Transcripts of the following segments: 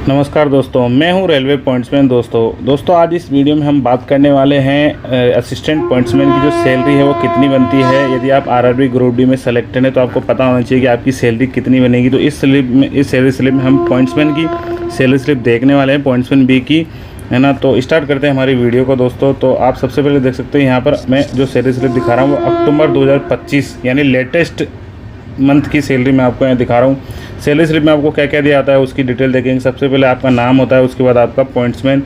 नमस्कार दोस्तों, मैं हूं रेलवे पॉइंट्समैन। दोस्तों आज इस वीडियो में हम बात करने वाले हैं असिस्टेंट पॉइंट्समैन की जो सैलरी है वो कितनी बनती है। यदि आप आरआरबी ग्रुप डी में सेलेक्टेड हैं तो आपको पता होना चाहिए कि आपकी सैलरी कितनी बनेगी। तो इस सैलरी स्लिप में हम पॉइंट्समैन की सैलरी स्लिप देखने वाले हैं, पॉइंट्समैन बी की, है ना। तो स्टार्ट करते हैं हमारी वीडियो को दोस्तों। तो आप सबसे पहले देख सकते हैं यहाँ पर मैं जो सैलरी स्लिप दिखा रहा हूँ वो अक्टूबर 2025 यानी लेटेस्ट मंथ की सैलरी मैं आपको यहाँ दिखा रहा हूँ। सैलरी स्लिप में आपको क्या क्या दिया जाता है उसकी डिटेल देखेंगे। सबसे पहले आपका नाम होता है, उसके बाद आपका पॉइंट्समैन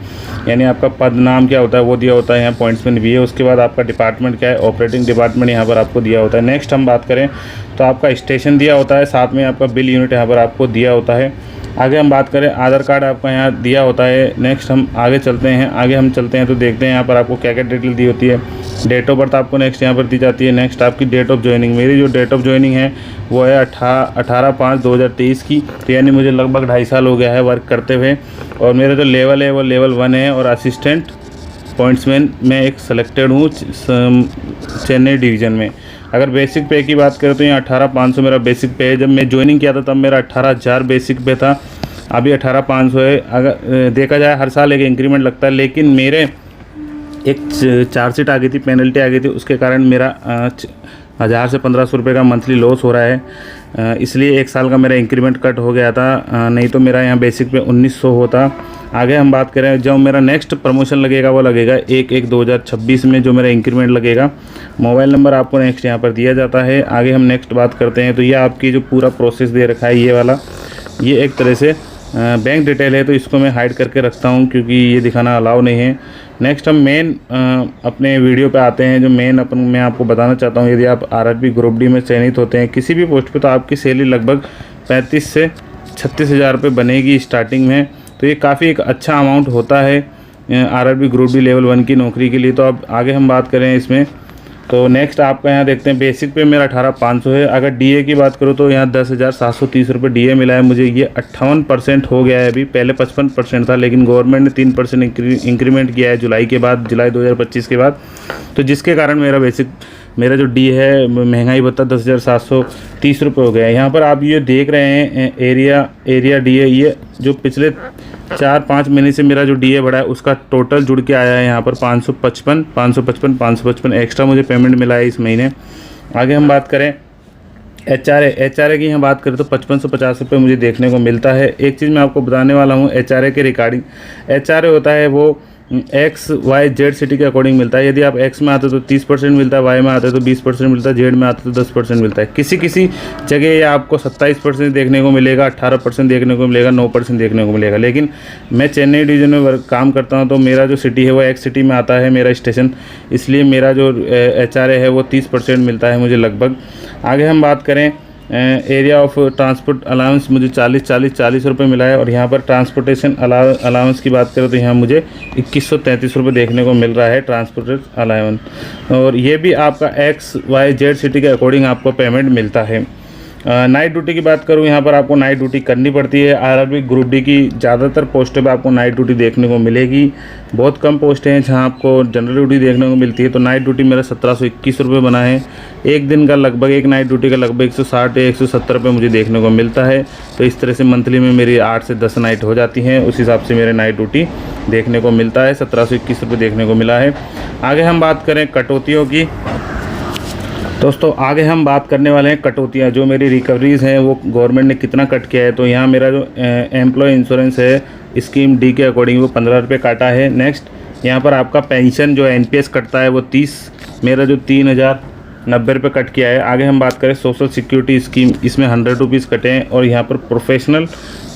यानी आपका पद नाम क्या होता है वो दिया होता है, यहाँ पॉइंट्समैन भी है। उसके बाद आपका डिपार्टमेंट क्या है, ऑपरेटिंग डिपार्टमेंट यहाँ पर आपको दिया होता है। नेक्स्ट हम बात करें तो आपका स्टेशन दिया होता है, साथ में आपका बिल यूनिट यहाँ पर आपको दिया होता है। आगे हम बात करें आधार कार्ड आपका यहाँ दिया होता है। नेक्स्ट हम आगे चलते हैं तो देखते हैं यहाँ पर आपको क्या क्या डिटेल दी होती है। डेट ऑफ बर्थ आपको नेक्स्ट यहाँ पर दी जाती है। नेक्स्ट आपकी डेट ऑफ ज्वाइनिंग, मेरी जो डेट ऑफ ज्वाइनिंग है वो है 18/5/2023 की। तो यानी मुझे लगभग 2.5 साल हो गया है वर्क करते हुए। और मेरा जो लेवल है वो लेवल 1 है और असिस्टेंट पॉइंट्समैन में एक सिलेक्टेड हूँ चेन्नई डिवीज़न में। अगर बेसिक पे की बात करें तो यहाँ 18,500 मेरा बेसिक पे है। जब मैं ज्वाइनिंग किया था तब मेरा 18,000 बेसिक पे था, अभी 18,500 है। अगर देखा जाए हर साल एक इंक्रीमेंट लगता है, लेकिन मेरे एक चार्जशीट आ गई थी, पेनल्टी आ गई थी, उसके कारण मेरा 1,000 से 1,500 रुपये का मंथली लॉस हो रहा है। इसलिए एक साल का मेरा इंक्रीमेंट कट हो गया था, नहीं तो मेरा यहाँ बेसिक पे 1,900 होता। आगे हम बात करें जब मेरा नेक्स्ट प्रमोशन लगेगा वो लगेगा 1/1/2026 में, जो मेरा इंक्रीमेंट लगेगा। मोबाइल नंबर आपको नेक्स्ट यहाँ पर दिया जाता है। आगे हम नेक्स्ट बात करते हैं तो ये आपकी जो पूरा प्रोसेस दे रखा है ये वाला, ये एक तरह से बैंक डिटेल है, तो इसको मैं हाइड करके रखता हूँ क्योंकि ये दिखाना अलाउ नहीं है। नेक्स्ट हम मेन अपने वीडियो पे आते हैं। जो मेन मैं आपको बताना चाहता हूँ, यदि आप आरआरबी ग्रुप डी में चयनित होते हैं किसी भी पोस्ट पे, तो आपकी सैलरी लगभग 35 से 36 हज़ार रुपये बनेगी स्टार्टिंग में। तो ये काफ़ी एक अच्छा अमाउंट होता है आरआरबी ग्रुप डी लेवल 1 की नौकरी के लिए। तो अब आगे हम बात करें इसमें, तो नेक्स्ट आपका यहाँ देखते हैं बेसिक पे मेरा 18,500 है। अगर डीए की बात करूँ तो यहाँ 10,730 रुपये डीए मिला है मुझे। ये 58% हो गया है, अभी पहले 55% था, लेकिन गवर्नमेंट ने 3% इंक्रीमेंट किया है जुलाई 2025 के बाद। तो जिसके कारण मेरा जो डी है महंगाई भत्ता 10,730 रुपये हो गया है। यहाँ पर आप ये देख रहे हैं एरिया डी है, ये जो पिछले 4-5 महीने से मेरा जो डीए बढ़ा है उसका टोटल जुड़ के आया है यहाँ पर 555 एक्स्ट्रा मुझे पेमेंट मिला है इस महीने। आगे हम बात करें एचआरए की यहाँ बात करें तो 5550 रुपये मुझे देखने को मिलता है। एक चीज़ मैं आपको बताने वाला हूँ एचआरए के रिगार्डिंग। एचआरए होता है वो XYZ सिटी के अकॉर्डिंग मिलता है। यदि आप X में आते हो तो 30% मिलता है, Y में आते हो तो 20% मिलता है, Z में आते हो तो 10% मिलता है। किसी जगह ये आपको 27% देखने को मिलेगा, 18% देखने को मिलेगा, 9% देखने को मिलेगा। लेकिन मैं चेन्नई डिवीज़न में काम करता हूँ तो मेरा जो सिटी है वो X सिटी में आता है मेरा स्टेशन, इसलिए मेरा जो एचआरए है वो 30% मिलता है मुझे लगभग। आगे हम बात करें एरिया ऑफ ट्रांसपोर्ट अलाउंस मुझे 40 रुपये मिला है। और यहाँ पर ट्रांसपोर्टेशन अलाउंस की बात करें तो यहाँ मुझे 2133 रुपये देखने को मिल रहा है ट्रांसपोर्टेशन अलाउंस। और ये भी आपका XYZ सिटी के अकॉर्डिंग आपको पेमेंट मिलता है। नाइट ड्यूटी की बात करूँ, यहाँ पर आपको नाइट ड्यूटी करनी पड़ती है। आरआरबी ग्रुप डी की ज़्यादातर पोस्टों पे आपको नाइट ड्यूटी देखने को मिलेगी। बहुत कम पोस्टें हैं जहाँ आपको जनरल ड्यूटी देखने को मिलती है। तो नाइट ड्यूटी मेरा 1721 रुपये बना है। एक दिन का लगभग, एक नाइट ड्यूटी का लगभग 160 या 170 रुपये मुझे देखने को मिलता है। तो इस तरह से मंथली में मेरी 8 से 10 नाइट हो जाती हैं, उस हिसाब से मेरे नाइट ड्यूटी देखने को मिलता है। 1721 रुपये देखने को मिला है। आगे हम बात करें कटौतियों की, दोस्तों आगे हम बात करने वाले हैं कटौतियाँ। जो मेरी रिकवरीज़ हैं वो गवर्नमेंट ने कितना कट किया है। तो यहाँ मेरा जो एम्प्लॉय इंश्योरेंस है स्कीम डी के अकॉर्डिंग वो 15 रुपये काटा है। नेक्स्ट यहाँ पर आपका पेंशन जो एनपीएस कटता है वो 30, मेरा जो 3,090 रुपये कट किया है। आगे हम बात करें सोशल सिक्योरिटी स्कीम, इसमें 100 रुपीज़ कटे हैं। और यहाँ पर प्रोफेशनल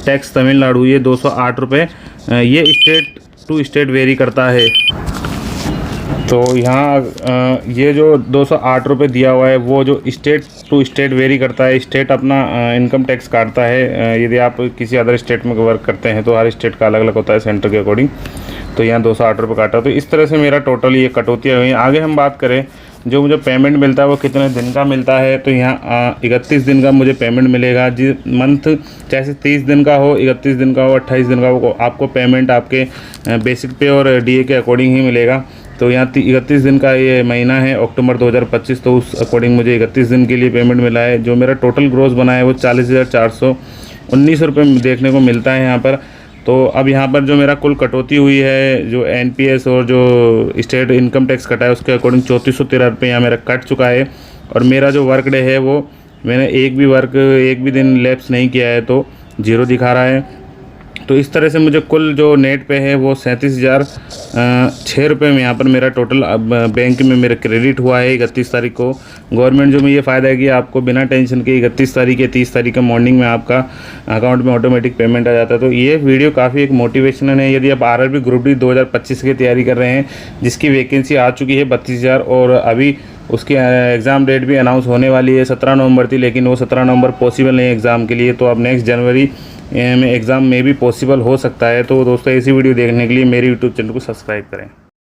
टैक्स तमिलनाडु ये 208 रुपये, ये स्टेट टू स्टेट वेरी करता है। तो यहाँ ये जो 208 रुपये दिया हुआ है वो जो स्टेट टू स्टेट वेरी करता है। स्टेट अपना इनकम टैक्स काटता है। यदि आप किसी अदर स्टेट में वर्क करते हैं तो हर स्टेट का अलग अलग होता है सेंटर के अकॉर्डिंग। तो यहाँ 208 रुपये काटा। तो इस तरह से मेरा टोटल ये कटौतियाँ हुई। आगे हम बात करें जो मुझे पेमेंट मिलता है वो कितने दिन का मिलता है। तो यहाँ 31 दिन का मुझे पेमेंट मिलेगा। जी मंथ चाहे 30 दिन का हो, 31 दिन का हो, 28 दिन का हो, आपको पेमेंट आपके बेसिक पे और डीए के अकॉर्डिंग ही मिलेगा। तो यहाँ 31 दिन का ये महीना है अक्टूबर 2025, तो उस अकॉर्डिंग मुझे 31 दिन के लिए पेमेंट मिला है। जो मेरा टोटल ग्रोस बना है वो 40,419 रुपये देखने को मिलता है यहाँ पर। तो अब यहाँ पर जो मेरा कुल कटौती हुई है, जो एनपीएस और जो स्टेट इनकम टैक्स कटा है उसके अकॉर्डिंग 3413 रुपये यहाँ मेरा कट चुका है। और मेरा जो वर्क डे है वो मैंने एक भी दिन लैप्स नहीं किया है तो 0 दिखा रहा है। तो इस तरह से मुझे कुल जो नेट पे है वो 37,006 रुपये में यहाँ पर मेरा टोटल बैंक में मेरा क्रेडिट हुआ है 31 तारीख को। गवर्नमेंट जो में ये फ़ायदा है कि आपको बिना टेंशन के 31 तारीख या 30 तारीख का मॉर्निंग में आपका अकाउंट में ऑटोमेटिक पेमेंट आ जाता है। तो ये वीडियो काफ़ी एक मोटिवेशनल है। यदि आप आरआरबी ग्रुप डी 2025 की तैयारी कर रहे हैं, जिसकी वैकेंसी आ चुकी है 32,000 और अभी उसकी एग्ज़ाम डेट भी अनाउंस होने वाली है। 17 नवंबर थी, लेकिन वो 17 नवंबर पॉसिबल नहीं है एग्ज़ाम के लिए, तो अब नेक्स्ट जनवरी में एग्ज़ाम में भी पॉसिबल हो सकता है। तो दोस्तों ऐसी वीडियो देखने के लिए मेरे यूट्यूब चैनल को सब्सक्राइब करें।